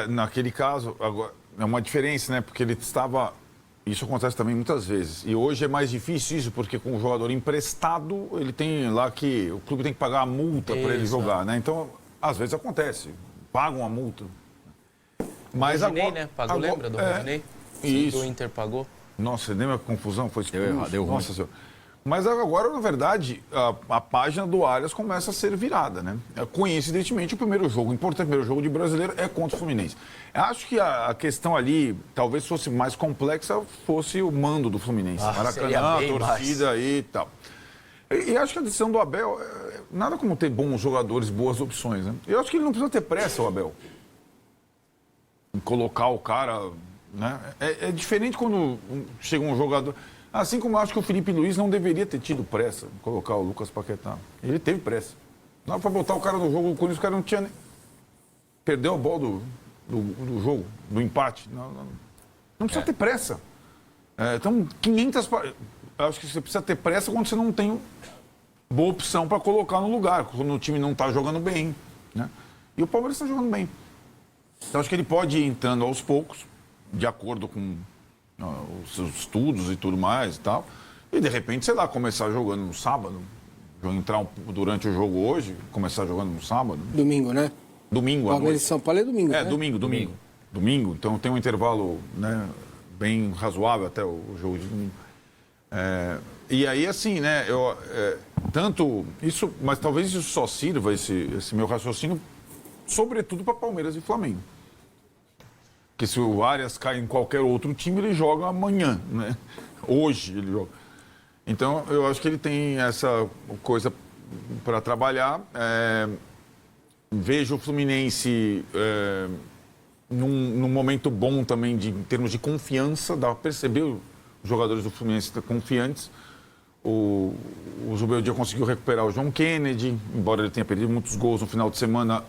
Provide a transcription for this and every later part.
naquele caso, agora, é uma diferença, né? Porque ele estava... Isso acontece também muitas vezes. E hoje é mais difícil isso, porque com o jogador emprestado, ele tem lá que... O clube tem que pagar a multa para ele jogar, né? Então, às vezes acontece. Pagam a multa. Mas Rodinei, agora, né? Pagou, lembra do Rodinei? Isso. O Inter pagou. Nossa, lembra a confusão? Foi Deu errado, deu ruim. Nossa Senhora. Mas agora, na verdade, a página do Arias começa a ser virada, né? Coincidentemente, o primeiro jogo importante, o primeiro jogo de brasileiro é contra o Fluminense. Eu acho que a questão ali, talvez fosse mais complexa, fosse o mando do Fluminense. Maracanã, a torcida e tal. E acho que a decisão do Abel, nada como ter bons jogadores, boas opções, né? Eu acho que ele não precisa ter pressa, o Abel. Em colocar o cara, né? É diferente quando chega um jogador... Assim como eu acho que o Felipe Luiz não deveria ter tido pressa em colocar o Lucas Paquetá. Ele teve pressa. Não para botar o cara no jogo, o Corinthians, o cara não tinha nem... Perdeu a bola do jogo, do empate. Não precisa ter pressa. Então, 500... Eu acho que você precisa ter pressa quando você não tem boa opção para colocar no lugar, quando o time não está jogando bem, né? E o Palmeiras está jogando bem. Então, acho que ele pode ir entrando aos poucos, de acordo com os seus estudos e tudo mais e tal. E, de repente, sei lá, começar jogando no sábado, entrar durante o jogo hoje, começar jogando no sábado. Domingo, né? Domingo, Palmeiras e São Paulo é domingo, né? Domingo. Então, tem um intervalo, né, bem razoável até o jogo de domingo. E aí, assim, né, tanto isso, mas talvez isso só sirva, esse meu raciocínio, sobretudo para Palmeiras e Flamengo. Porque se o Arias cai em qualquer outro time, ele joga amanhã, né? Hoje ele joga. Então, eu acho que ele tem essa coisa para trabalhar. Vejo o Fluminense num momento bom também em termos de confiança, dá para perceber os jogadores do Fluminense confiantes. O Zubeldia conseguiu recuperar o João Kennedy, embora ele tenha perdido muitos gols no final de semana.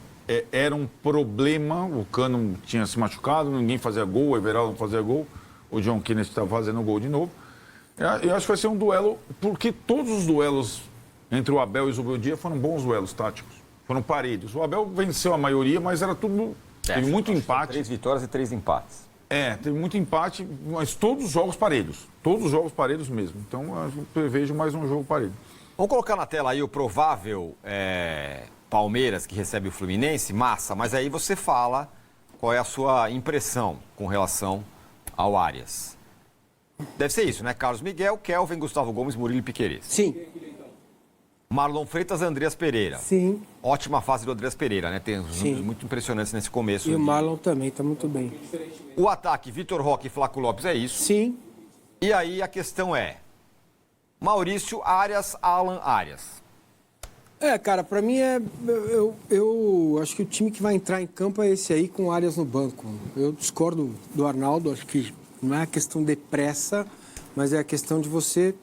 Era um problema, o Cano tinha se machucado, ninguém fazia gol, o Everaldo não fazia gol, o John Kennedy estava fazendo gol de novo. Eu acho que vai ser um duelo, porque todos os duelos entre o Abel e o Zubeldia foram bons duelos táticos, foram parelhos. O Abel venceu a maioria, mas era tudo... Teve muito empate. 3 vitórias e 3 empates. Teve muito empate, mas todos os jogos parelhos. Todos os jogos parelhos mesmo. Então, eu prevejo mais um jogo parelho. Vamos colocar na tela aí o provável Palmeiras que recebe o Fluminense, massa, mas aí você fala qual é a sua impressão com relação ao Arias. Deve ser isso, né? Carlos Miguel, Kelvin, Gustavo Gomes, Murilo e Piquerez. Sim. Marlon Freitas, Andreas Pereira. Sim. Ótima fase do Andreas Pereira, né? Tem uns números muito impressionantes nesse começo. E o Marlon também está muito bem. O ataque, Vitor Roque e Flaco Lopes, é isso. Sim. E aí a questão é, Maurício, Arias, Alan, Arias. Cara, pra mim eu acho que o time que vai entrar em campo é esse aí com o Arias no banco. Eu discordo do Arnaldo, acho que não é a questão de pressa, mas é a questão de você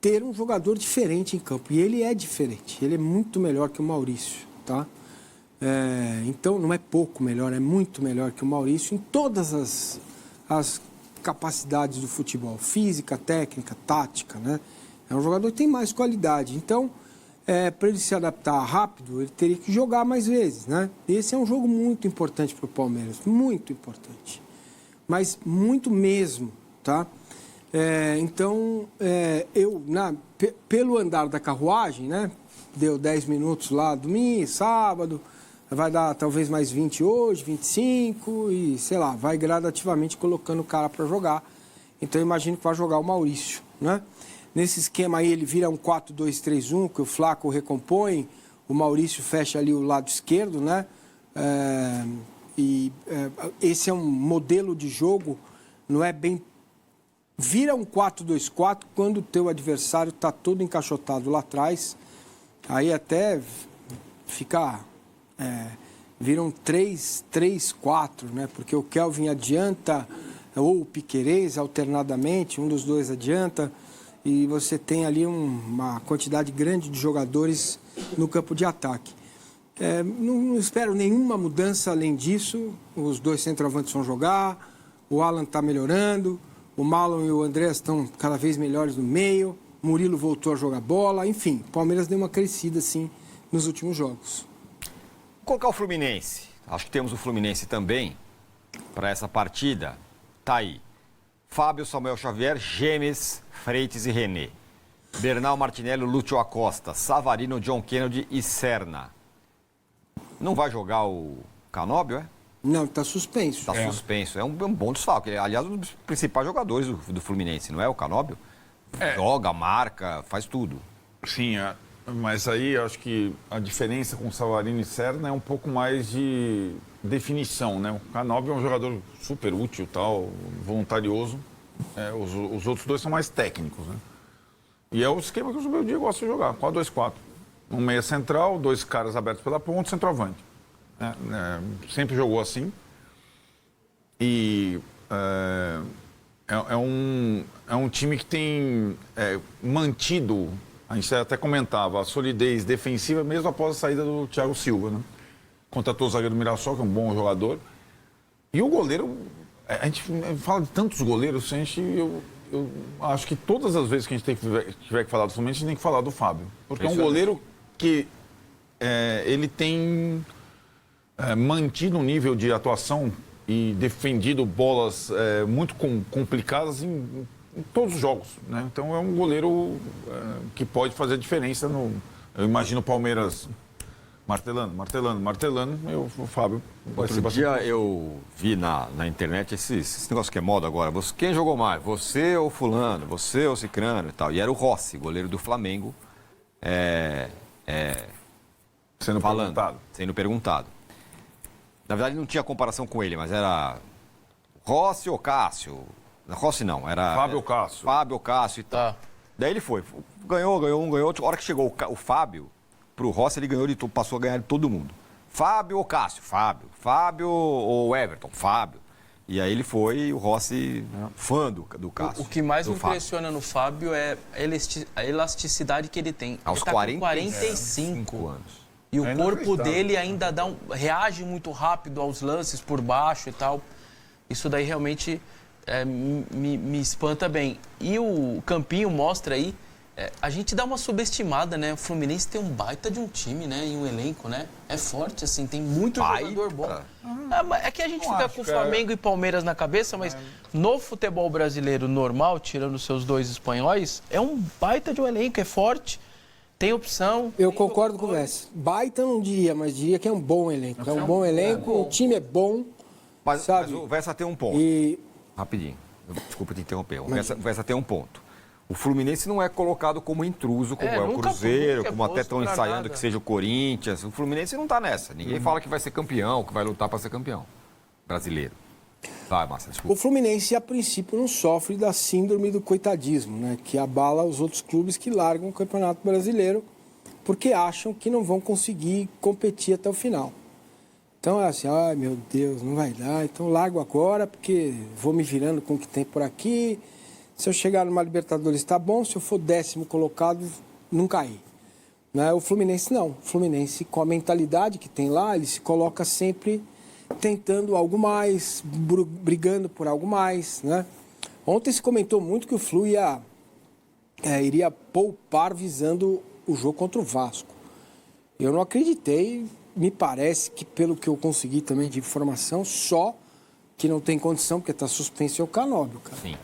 ter um jogador diferente em campo. E ele é diferente, ele é muito melhor que o Maurício, tá? Então não é pouco melhor, é muito melhor que o Maurício em todas as capacidades do futebol, física, técnica, tática, né? É um jogador que tem mais qualidade, então... para ele se adaptar rápido, ele teria que jogar mais vezes, né? Esse é um jogo muito importante para o Palmeiras, muito importante. Mas muito mesmo, tá? Então, pelo andar da carruagem, né? Deu 10 minutos lá domingo, sábado, vai dar talvez mais 20 hoje, 25 e, sei lá, vai gradativamente colocando o cara para jogar. Então, eu imagino que vai jogar o Maurício, né? Nesse esquema aí, ele vira um 4-2-3-1, que o Flaco recompõe, o Maurício fecha ali o lado esquerdo, né? Esse é um modelo de jogo, não é bem... Vira um 4-2-4 quando o teu adversário está todo encaixotado lá atrás, aí até fica... vira um 3-3-4, né? Porque o Kelvin adianta, ou o Piquerez alternadamente, um dos dois adianta... E você tem ali uma quantidade grande de jogadores no campo de ataque. Não espero nenhuma mudança além disso. Os dois centroavantes vão jogar, o Alan está melhorando, o Marlon e o André estão cada vez melhores no meio, o Murilo voltou a jogar bola, enfim, o Palmeiras deu uma crescida, assim, nos últimos jogos. Vou colocar o Fluminense. acho que temos o Fluminense também para essa partida. Tá aí. Fábio, Samuel Xavier, Gemes, Freitas e René. Bernal, Martinelli, Lúcio Acosta, Savarino, John Kennedy e Serna. Não vai jogar o Canóbio, é? Não, está suspenso. Está suspenso. É um bom desfalque. Ele, aliás, um dos principais jogadores do Fluminense, não é o Canóbio? Joga, marca, faz tudo. Sim, mas aí eu acho que a diferença com o Savarino e Serna é um pouco mais de definição, né? O Canóbio é um jogador super útil, tal, voluntarioso. Os outros dois são mais técnicos, né? E é o esquema que o Zubeldia gosta de jogar, 4-2-4. Um meia central, 2 caras abertos pela ponta, centroavante. Sempre jogou assim. E é um time que tem mantido, a gente até comentava, a solidez defensiva mesmo após a saída do Thiago Silva, né? Contratou o zagueiro Mirassol, que é um bom jogador. E o goleiro, a gente fala de tantos goleiros, eu acho que todas as vezes que a gente tiver que falar do Fluminense, a gente tem que falar do Fábio. Porque é um goleiro que ele tem mantido um nível de atuação e defendido bolas muito complicadas em todos os jogos, né? Então é um goleiro que pode fazer a diferença eu imagino o Palmeiras martelando, o Fábio. Esse dia eu vi na internet esse negócio que é moda agora. Quem jogou mais? Você ou fulano? Você ou cicrano e tal. E era o Rossi, goleiro do Flamengo, sendo perguntado. Na verdade não tinha comparação com ele, mas era Rossi ou Cássio? Rossi não, era... Fábio Cássio. Fábio Cássio e tal. Tá. Daí ele foi, ganhou. A hora que chegou o Fábio, pro Rossi ele ganhou, passou a ganhar de todo mundo. Fábio ou Cássio? Fábio. Fábio ou Everton? Fábio. E aí ele foi, o Rossi, fã do Cássio. O que mais me impressiona no Fábio é a elasticidade que ele tem. Aos ele tá 45 anos. E o corpo dele ainda reage muito rápido aos lances por baixo e tal. Isso daí realmente me espanta bem. E o Campinho mostra aí, a gente dá uma subestimada, né? O Fluminense tem um baita de um time, né? E um elenco, né? É forte, assim, tem muito jogador bom. É que a gente fica com Flamengo e Palmeiras na cabeça, mas no futebol brasileiro normal, tirando os seus 2 espanhóis, é um baita de um elenco, é forte. Tem opção. Eu concordo com o Vess. Baita não diria, mas diria que é um bom elenco. É um bom elenco, o time é bom. Mas o Vessa tem um ponto. Rapidinho. Desculpa te interromper. O Vessa tem um ponto. O Fluminense não é colocado como intruso, como é o Cruzeiro, como até estão ensaiando que seja o Corinthians. O Fluminense não está nessa. Ninguém fala que vai ser campeão, que vai lutar para ser campeão brasileiro. Vai, Márcia, desculpa. O Fluminense, a princípio, não sofre da síndrome do coitadismo, né? Que abala os outros clubes que largam o Campeonato Brasileiro porque acham que não vão conseguir competir até o final. Então é assim, ai meu Deus, não vai dar, então largo agora porque vou me virando com o que tem por aqui. Se eu chegar numa Libertadores está bom, se eu for 10º colocado, não cair. Né? O Fluminense não. O Fluminense, com a mentalidade que tem lá, ele se coloca sempre tentando algo mais, brigando por algo mais, né? Ontem se comentou muito que o Flu iria poupar visando o jogo contra o Vasco. Eu não acreditei, me parece que pelo que eu consegui também de informação, só que não tem condição, porque está suspenso é o Canóbio, cara. Sim.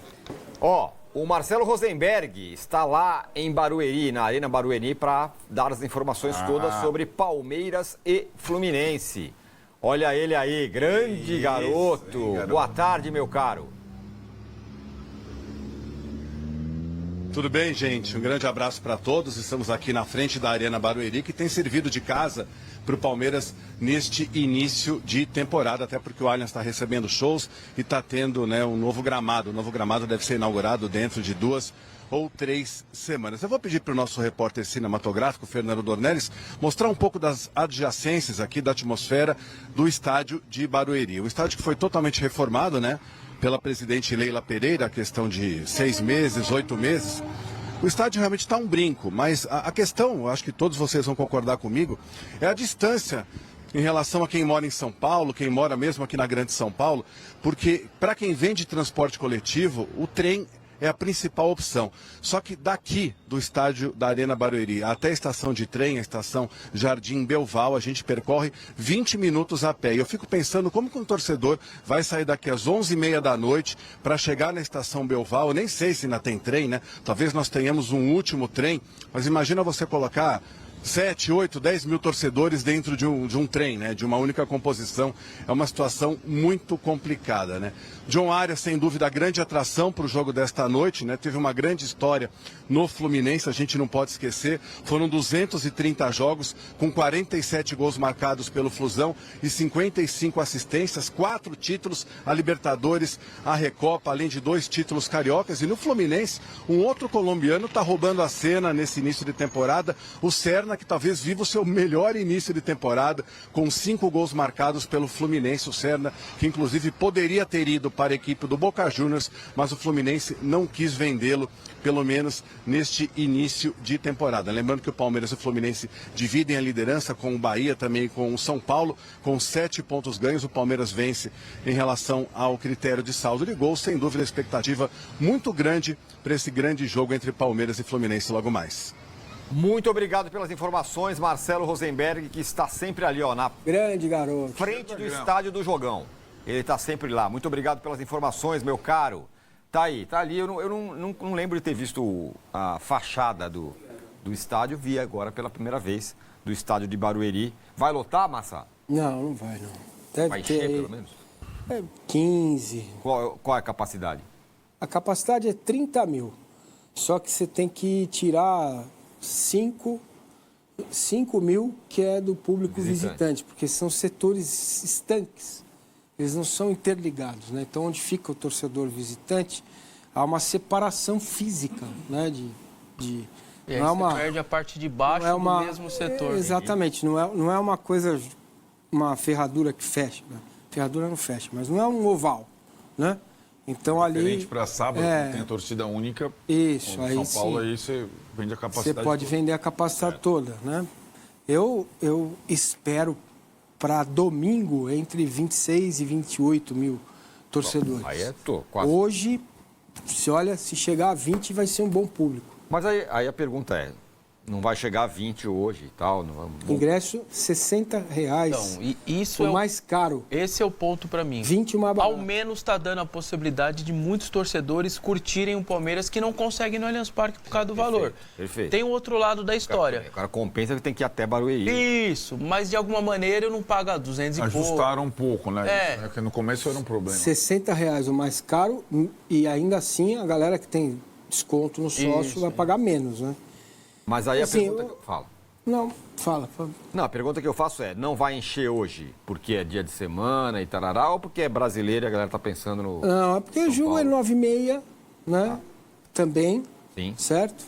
O Marcelo Rosenberg está lá em Barueri, na Arena Barueri, para dar as informações todas sobre Palmeiras e Fluminense. Olha ele aí, grande garoto. Boa tarde, meu caro. Tudo bem, gente? Um grande abraço para todos. Estamos aqui na frente da Arena Barueri, que tem servido de casa para o Palmeiras neste início de temporada, até porque o Allianz está recebendo shows e está tendo, né, um novo gramado. O novo gramado deve ser inaugurado dentro de 2 ou 3 semanas. Eu vou pedir para o nosso repórter cinematográfico, Fernando Dornelles, mostrar um pouco das adjacências aqui da atmosfera do estádio de Barueri. O estádio que foi totalmente reformado, né, pela presidente Leila Pereira, a questão de 6 meses, 8 meses. O estádio realmente está um brinco, mas a questão, eu acho que todos vocês vão concordar comigo, é a distância em relação a quem mora em São Paulo, quem mora mesmo aqui na Grande São Paulo, porque para quem vem de transporte coletivo, o trem é a principal opção. Só que daqui do estádio da Arena Barueri até a estação de trem, a estação Jardim Belval, a gente percorre 20 minutos a pé. E eu fico pensando como que um torcedor vai sair daqui às 11h30 da noite para chegar na estação Belval. Eu nem sei se ainda tem trem, né? Talvez nós tenhamos um último trem, mas imagina você colocar 7, 8, 10 mil torcedores dentro de um trem, né? De uma única composição. É uma situação muito complicada, né? John Arias, sem dúvida, a grande atração para o jogo desta noite, né? Teve uma grande história no Fluminense, a gente não pode esquecer. Foram 230 jogos, com 47 gols marcados pelo Flusão e 55 assistências, 4 títulos, a Libertadores, a Recopa, além de 2 títulos cariocas. E no Fluminense, um outro colombiano está roubando a cena nesse início de temporada, o Serna, que talvez viva o seu melhor início de temporada, com 5 gols marcados pelo Fluminense. O Serna, que inclusive poderia ter ido para a equipe do Boca Juniors, mas o Fluminense não quis vendê-lo, pelo menos neste início de temporada. Lembrando que o Palmeiras e o Fluminense dividem a liderança com o Bahia, também com o São Paulo, com 7 pontos ganhos. O Palmeiras vence em relação ao critério de saldo de gols. Sem dúvida, a expectativa muito grande para esse grande jogo entre Palmeiras e Fluminense logo mais. Muito obrigado pelas informações, Marcelo Rosenberg, que está sempre ali, ó, na Grande garoto. frente do estádio do Jogão. Ele está sempre lá. Muito obrigado pelas informações, meu caro. Tá aí, tá ali. Eu não lembro de ter visto a fachada do estádio. Vi agora pela primeira vez do estádio de Barueri. Vai lotar, Massa? Não, não vai, não. Deve Vai ter encher, aí, pelo menos? 15. Qual é a capacidade? A capacidade é 30 mil. Só que você tem que tirar 5 mil, que é do público visitante, porque são setores estanques. Eles não são interligados, né? Então, onde fica o torcedor visitante, há uma separação física, né? E aí não é uma, você perde a parte de baixo não é uma, do mesmo setor. Exatamente. Não é uma coisa, uma ferradura que fecha. Né? Ferradura não fecha, mas não é um oval, né? Então, ali... Diferente para sábado, tem a torcida única. Isso, como aí São Paulo, sim. aí você vende a capacidade Você pode toda. vender a capacidade toda, né? Eu espero para domingo entre 26 e 28 mil torcedores. Aí quase. Hoje, se chegar a 20, vai ser um bom público. Mas aí a pergunta é, não vai chegar a 20 hoje e tal? Não, Ingresso, R$60. Então, e isso o é o mais caro. Esse é o ponto para mim. 20 o mais barato. Ao menos está dando a possibilidade de muitos torcedores curtirem o Palmeiras que não conseguem no Allianz Parque por causa do valor. Perfeito. Tem o outro lado da história. O cara compensa que tem que ir até Barueri. Isso, mas de alguma maneira eu não pago 200 e pouco. Ajustaram um pouco, né? É. Porque no começo era um problema. R$60 o mais caro e ainda assim a galera que tem desconto no sócio Isso, vai pagar menos, né? Mas aí Assim, a pergunta que eu falo. Não, fala. Não, a pergunta que eu faço é, não vai encher hoje porque é dia de semana e tarará, ou porque é brasileiro e a galera tá pensando no... Não, é porque o jogo é 9h30, né? Também, Sim. certo?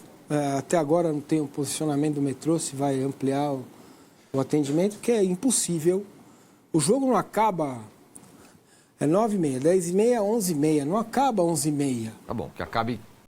Até agora não tem o posicionamento do metrô, se vai ampliar o atendimento, que é impossível. O jogo não acaba... É 9h30, 10h30, 11h30. Não acaba 11h30. Tá bom, que acabe